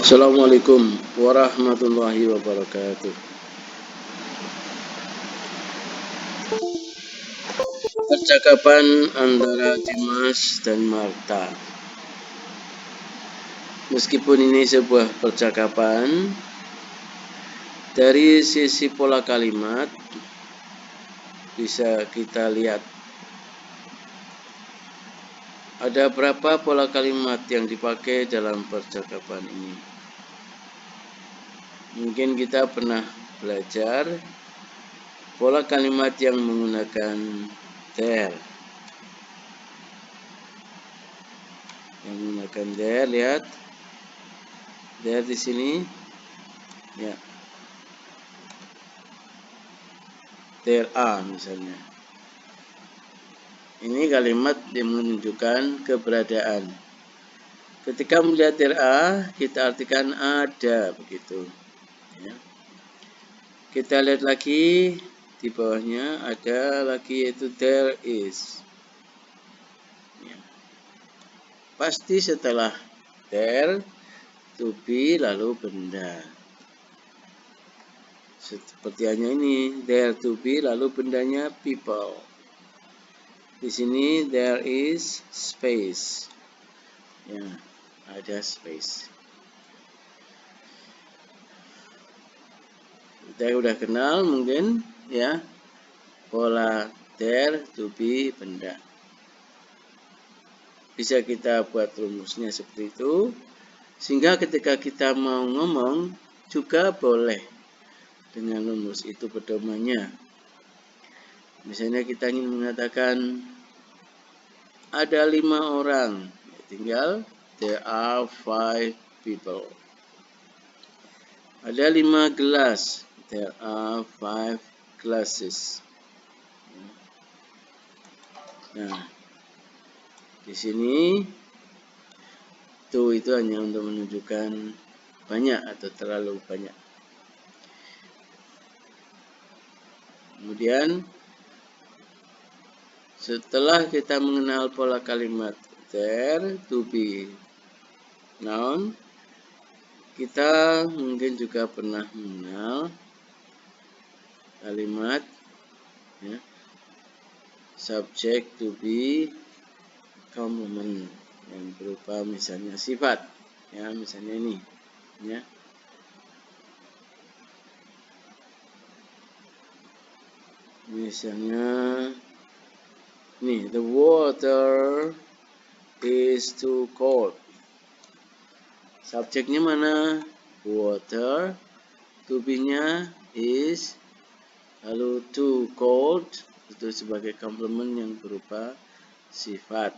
Assalamualaikum warahmatullahi wabarakatuh. Percakapan antara Dimas dan Marta. Meskipun ini sebuah percakapan, dari sisi pola kalimat bisa kita lihat ada berapa pola kalimat yang dipakai dalam percakapan ini. Mungkin kita pernah belajar pola kalimat yang menggunakan there. Yang menggunakan there, lihat. There di sini. Ya. There are misalnya. Ini kalimat yang menunjukkan keberadaan. Ketika melihat there are, kita artikan ada, begitu. Ya. Kita lihat lagi di bawahnya ada lagi yaitu there is. Ya. Pasti setelah there, to be lalu benda. Seperti hanya ini, there to be lalu bendanya people. Di sini there is space. Ya, ada space. Kita udah kenal mungkin ya pola there to be benda. Bisa kita buat rumusnya seperti itu, sehingga ketika kita mau ngomong juga boleh dengan rumus itu pedomannya. Misalnya kita ingin mengatakan ada 5 orang, tinggal there are 5 people. Ada 5 gelas, there are 5 glasses. Nah, di sini to itu hanya untuk menunjukkan banyak atau terlalu banyak. Kemudian setelah kita mengenal pola kalimat there to be noun, kita mungkin juga pernah mengenal kalimat ya, subject to be complement yang berupa misalnya sifat, ya misalnya ini, ya. Misalnya nih, the water is too cold. Subjeknya mana? Water. To be-nya is. Lalu too cold itu sebagai komplement yang berupa sifat.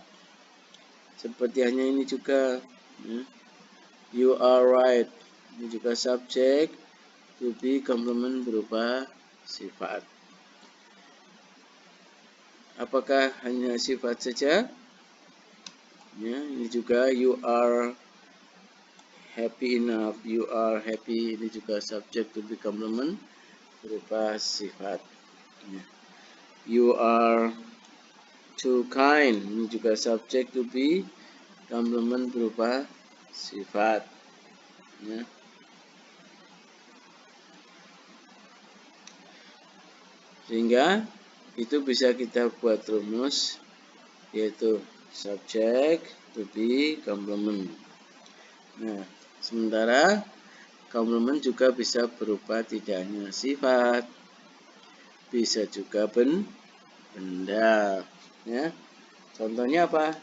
Seperti hanya ini juga. Ya. You are right. Ini juga subjek. To be komplement berupa sifat. Apakah hanya sifat saja? Ya, ini juga you are happy enough, you are happy, ini juga subject to be complement berupa sifat. Ya. You are too kind, ini juga subject to be complement berupa sifat. Ya. Sehingga itu bisa kita buat rumus yaitu subject to be complement. Nah, sementara komplement juga bisa berupa tidak hanya sifat, bisa juga benda. Ya. Contohnya apa?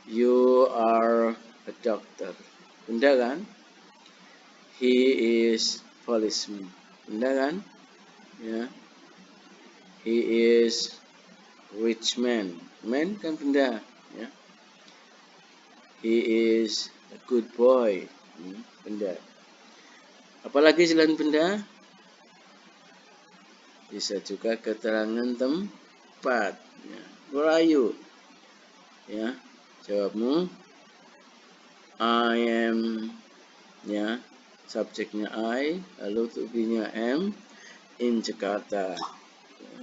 You are a doctor. Benda kan? He is policeman. Benda kan? Ya. He is rich man. Man kan benda. Ya. He is a good boy. Benda. Apalagi selain benda? Bisa juga keterangan tempat. Ya. Where are you? Ya, jawabmu I am. Ya, subjeknya I, lalu to be-nya am in Jakarta. Ya.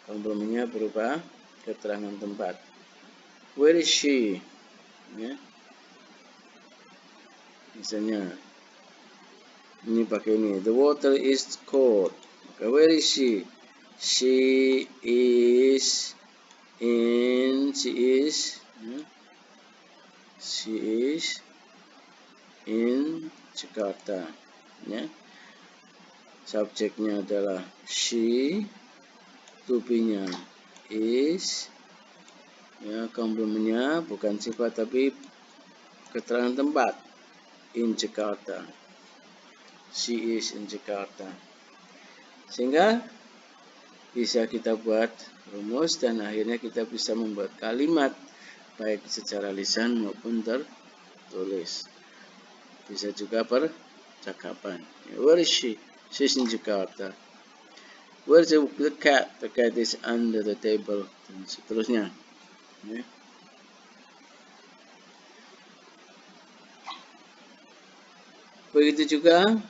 Komplemennya berupa keterangan tempat. Where is she? Ya. Misalnya ini pakai ini, the water is cold. Okay, where is she? She is in Jakarta. Ya. Subjeknya adalah she, to be-nya is, ya, komplemennya bukan sifat tapi keterangan tempat, in Jakarta. She is in Jakarta. Sehingga bisa kita buat rumus dan akhirnya kita bisa membuat kalimat baik secara lisan maupun tertulis. Bisa juga percakapan. Where is she? She's in Jakarta. Where's the cat? The cat is under the table. Dan seterusnya. Ya. Begitu juga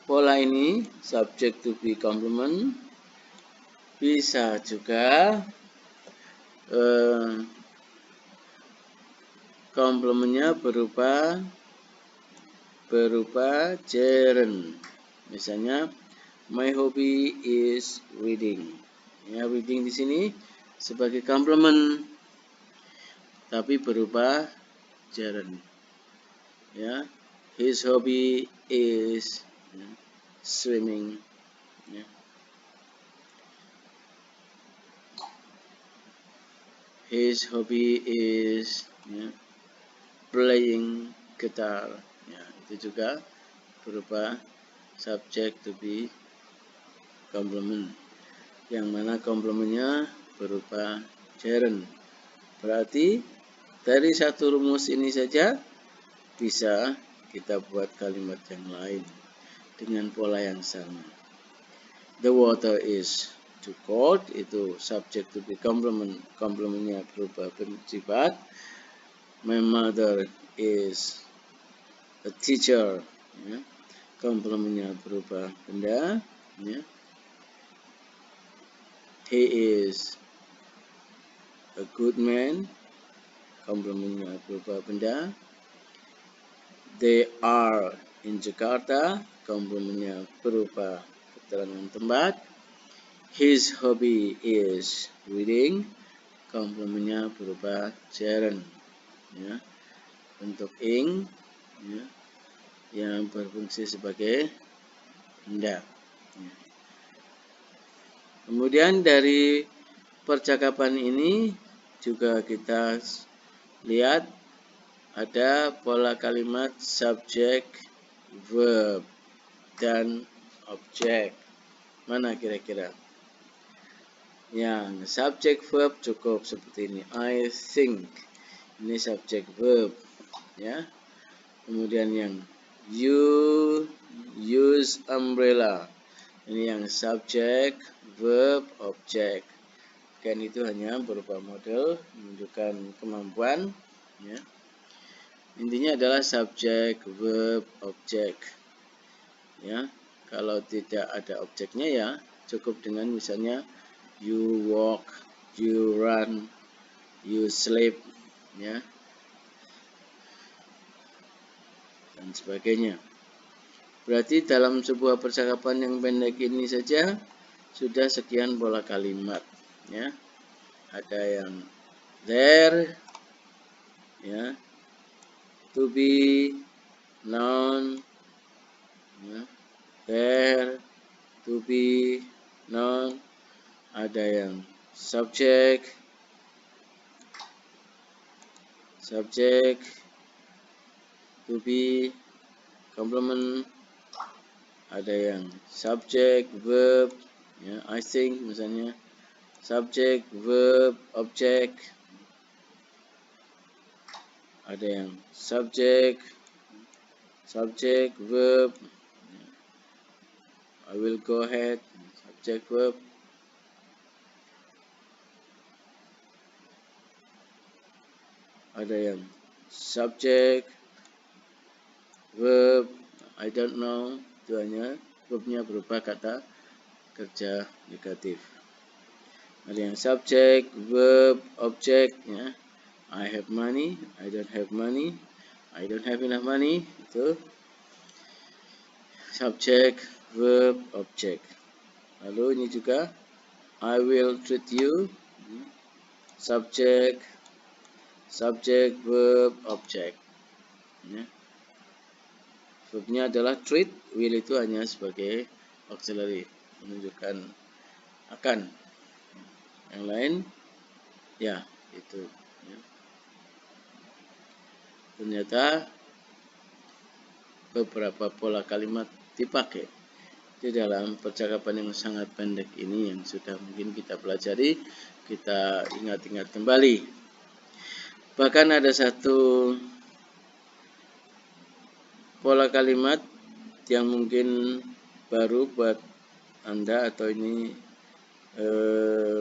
pola ini, subject to be complement, bisa juga komplemennya berupa gerund. Misalnya, my hobby is reading. Ya, reading di sini sebagai komplement, tapi berupa gerund. Ya, his hobby is swimming. Ya. His hobby is playing guitar. Ya, itu juga berupa subject to be complement. Yang mana komplemennya berupa gerund. Berarti dari satu rumus ini saja bisa kita buat kalimat yang lain dengan pola yang sama. The water is too cold, itu subject to be complement, komplemennya berupa sifat. My mother is a teacher, ya, komplemennya berupa benda. Ya. He is a good man, komplemennya berupa benda. They are in Jakarta, komplemennya berupa keterangan tempat. His hobby is reading, komplemennya berupa gerund. Ya. Bentuk ing, ya, yang berfungsi sebagai benda. Ya. Kemudian dari percakapan ini juga kita lihat ada pola kalimat subjek, verb, dan objek. Mana kira-kira? Yang subjek verb cukup seperti ini. I think. Ini subjek verb. Ya. Kemudian yang you use umbrella. Ini yang subjek, verb, objek. Kan itu hanya berupa model menunjukkan kemampuan. Ya. Intinya adalah subjek, verb, objek. Ya, kalau tidak ada objeknya ya cukup dengan misalnya you walk, you run, you sleep, ya, dan sebagainya. Berarti dalam sebuah percakapan yang pendek ini saja sudah sekian pola kalimat. Ya, ada yang there, ya, to be, noun, ya, there, to be, noun, ada yang subject, to be, complement, ada yang subject, verb, ya, I think misalnya, subject, verb, object, ada yang subject, verb, I will go ahead, subject, verb, ada yang subject, verb, I don't know, itu hanya verbnya berupa kata kerja negatif. Ada yang subject, verb, object, ya. I have money, I don't have money, I don't have enough money, itu subject, verb, object. Lalu ini juga I will treat you, subject, verb, object. Ya. Verbnya adalah treat, will itu hanya sebagai auxiliary, menunjukkan akan. Yang lain, ya itu. Ya. Ternyata beberapa pola kalimat dipakai di dalam percakapan yang sangat pendek ini yang sudah mungkin kita pelajari, kita ingat-ingat kembali. Bahkan ada satu pola kalimat yang mungkin baru buat Anda atau ini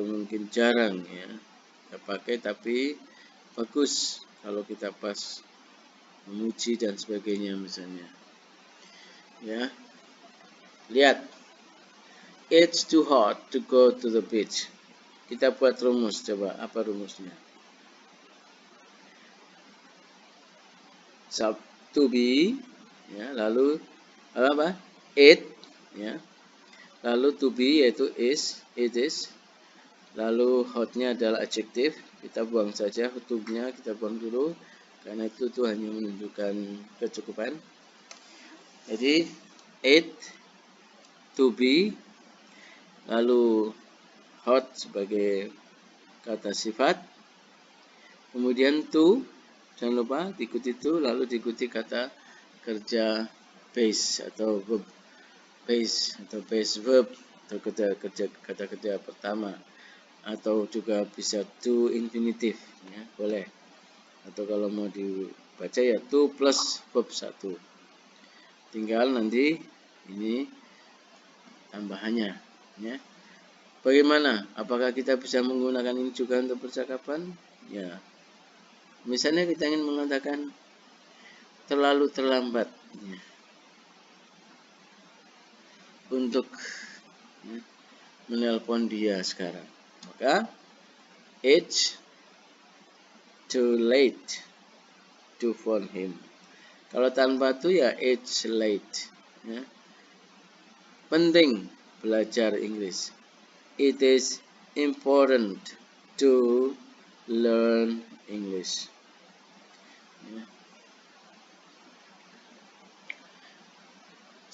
mungkin jarang ya kita pakai, tapi bagus kalau kita pas memuji dan sebagainya misalnya. Ya. Lihat. It's too hot to go to the beach. Kita buat rumus, coba apa rumusnya? To be, ya, lalu apa? It, ya. Lalu to be yaitu is, it is. Lalu hotnya adalah adjektif. Kita buang saja to-nya, kita buang dulu karena itu tuh hanya menunjukkan kecukupan. Jadi it, to be, lalu hot sebagai kata sifat, kemudian to, jangan lupa diikuti to, lalu diikuti kata kerja base atau verb base atau base verb atau kata kerja pertama, atau juga bisa to infinitive, ya, boleh. Atau kalau mau dibaca ya to plus verb 1. Tinggal nanti ini tambahannya, ya. Bagaimana? Apakah kita bisa menggunakan ini juga untuk percakapan? Ya. Misalnya kita ingin mengatakan terlalu terlambat, ya, untuk, ya, menelpon dia sekarang. Maka it's too late to phone him. Kalau tanpa itu ya it's late. Ya. Penting belajar Inggris. It is important to learn English. Ya.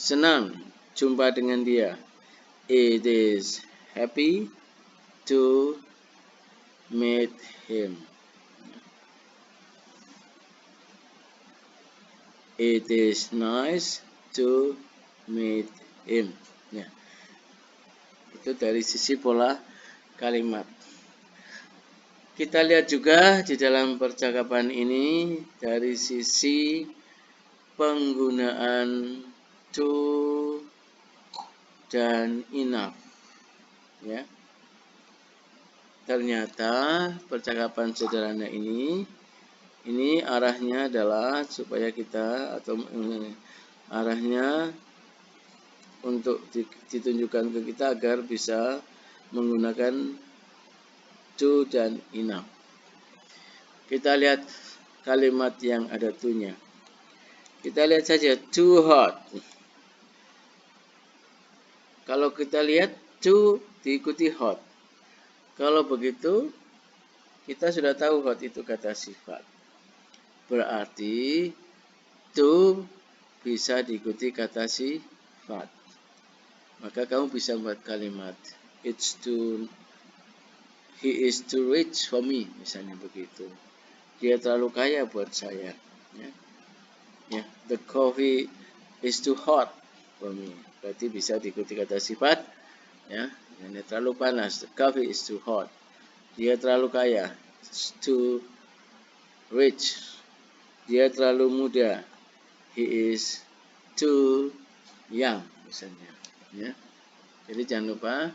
Senang jumpa dengan dia. It is happy to meet him. It is nice to meet him. Ya. Itu dari sisi pola kalimat. Kita lihat juga di dalam percakapan ini dari sisi penggunaan to dan enough. Ya. Ternyata percakapan sederhana ini arahnya adalah supaya kita atau arahnya untuk ditunjukkan ke kita agar bisa menggunakan to dan enough. Kita lihat kalimat yang ada to-nya. Kita lihat saja too hot. Kalau kita lihat to diikuti hot. Kalau begitu kita sudah tahu hot itu kata sifat. Berarti to bisa diikuti kata sifat. Maka kamu bisa membuat kalimat he is too rich for me, misalnya begitu. Dia terlalu kaya buat saya. Ya. Ya, the coffee is too hot for me. Berarti bisa diikuti kata sifat. Ya, ini terlalu panas. The coffee is too hot. Dia terlalu kaya. It's too rich. Dia terlalu muda. He is too young, misalnya. Ya. Jadi jangan lupa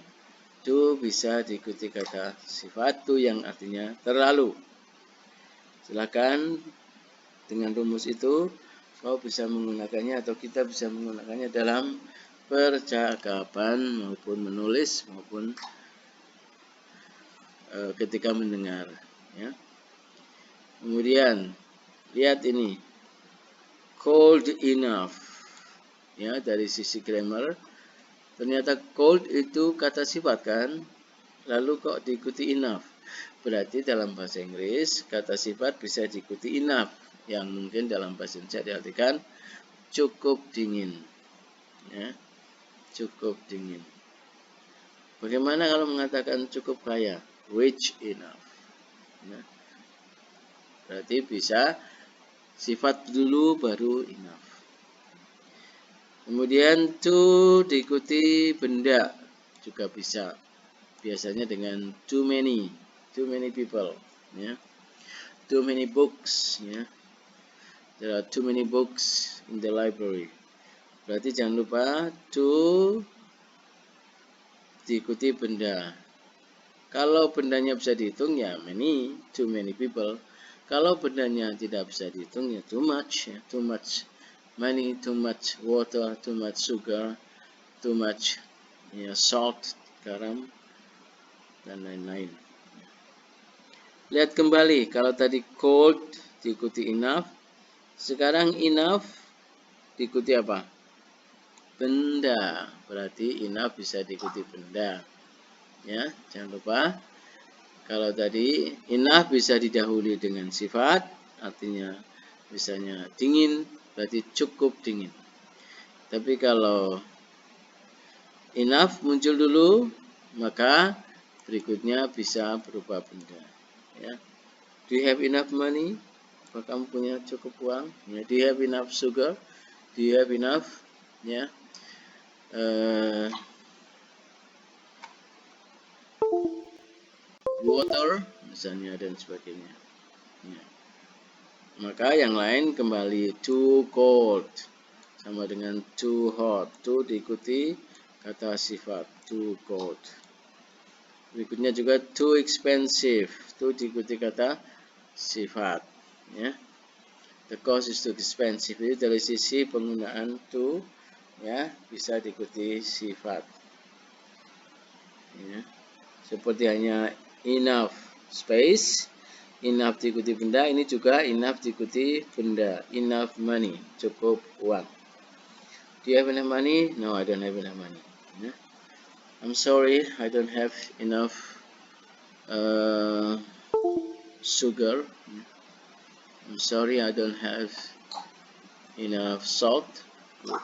to bisa diikuti kata sifat to yang artinya terlalu. Silakan dengan rumus itu kau bisa menggunakannya atau kita bisa menggunakannya dalam percakapan maupun menulis maupun ketika mendengar. Ya. Kemudian lihat ini cold enough. Ya, dari sisi grammar, ternyata cold itu kata sifat kan, lalu kok diikuti enough. Berarti dalam bahasa Inggris kata sifat bisa diikuti enough, yang mungkin dalam bahasa Indonesia diartikan cukup dingin. Ya, cukup dingin. Bagaimana kalau mengatakan cukup kaya? Rich enough. Ya. Berarti bisa sifat dulu baru enough. Kemudian to diikuti benda juga bisa. Biasanya dengan too many people. Ya. Too many books. Ya. There are too many books in the library. Berarti jangan lupa to diikuti benda. Kalau bendanya bisa dihitung ya many, too many people. Kalau bendanya tidak bisa dihitung ya too much money, too much water, too much sugar, too much ya, salt, garam, dan lain-lain. Lihat kembali, kalau tadi cold diikuti enough, sekarang enough diikuti apa? Benda. Berarti enough bisa diikuti benda. Ya, jangan lupa. Kalau tadi enough bisa didahului dengan sifat, artinya misalnya dingin, berarti cukup dingin. Tapi kalau enough muncul dulu, maka berikutnya bisa berupa benda. Ya. Do you have enough money? Apakah kamu punya cukup uang? Ya. Do you have enough sugar? Do you have enough? Ya. Water, misalnya, dan sebagainya. Ya. Maka yang lain kembali too cold sama dengan too hot. Too diikuti kata sifat too cold. Berikutnya juga too expensive. Too diikuti kata sifat. Ya. The cost is too expensive. Jadi dari sisi penggunaan too, ya, bisa diikuti sifat. Ya. Seperti hanya enough space, enough diikuti benda, ini juga enough diikuti benda. Enough money, cukup uang. Do you have enough money? No, I don't have enough money. Yeah. I'm sorry, I don't have enough sugar. I'm sorry, I don't have enough salt,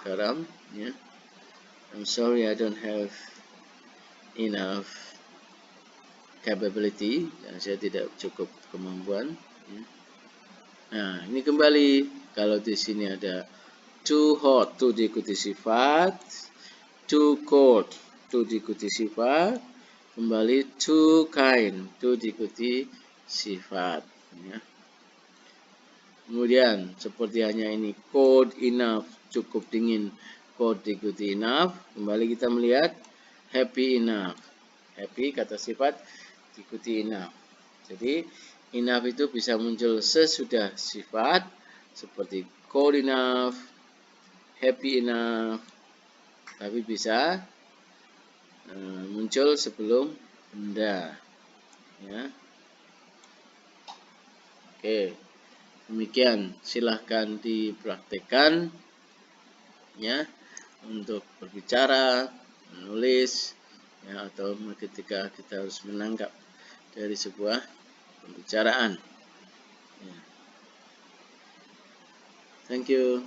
garam. Yeah. I'm sorry, I don't have enough capability, dan saya tidak cukup kemampuan. Ya. Nah, ini kembali kalau di sini ada too hot, too diikuti sifat, too cold, too diikuti sifat, kembali too kind, too diikuti sifat. Ya. Kemudian seperti hanya ini cold enough, cukup dingin, cold diikuti enough. Kembali kita melihat happy enough. Happy kata sifat diikuti enough. Jadi enough itu bisa muncul sesudah sifat seperti cold enough, happy enough, tapi bisa muncul sebelum benda. Ya. Oke, demikian. Silahkan dipraktekkan ya untuk berbicara, menulis, ya, atau ketika kita harus menangkap dari sebuah pembicaraan. Ya. Thank you.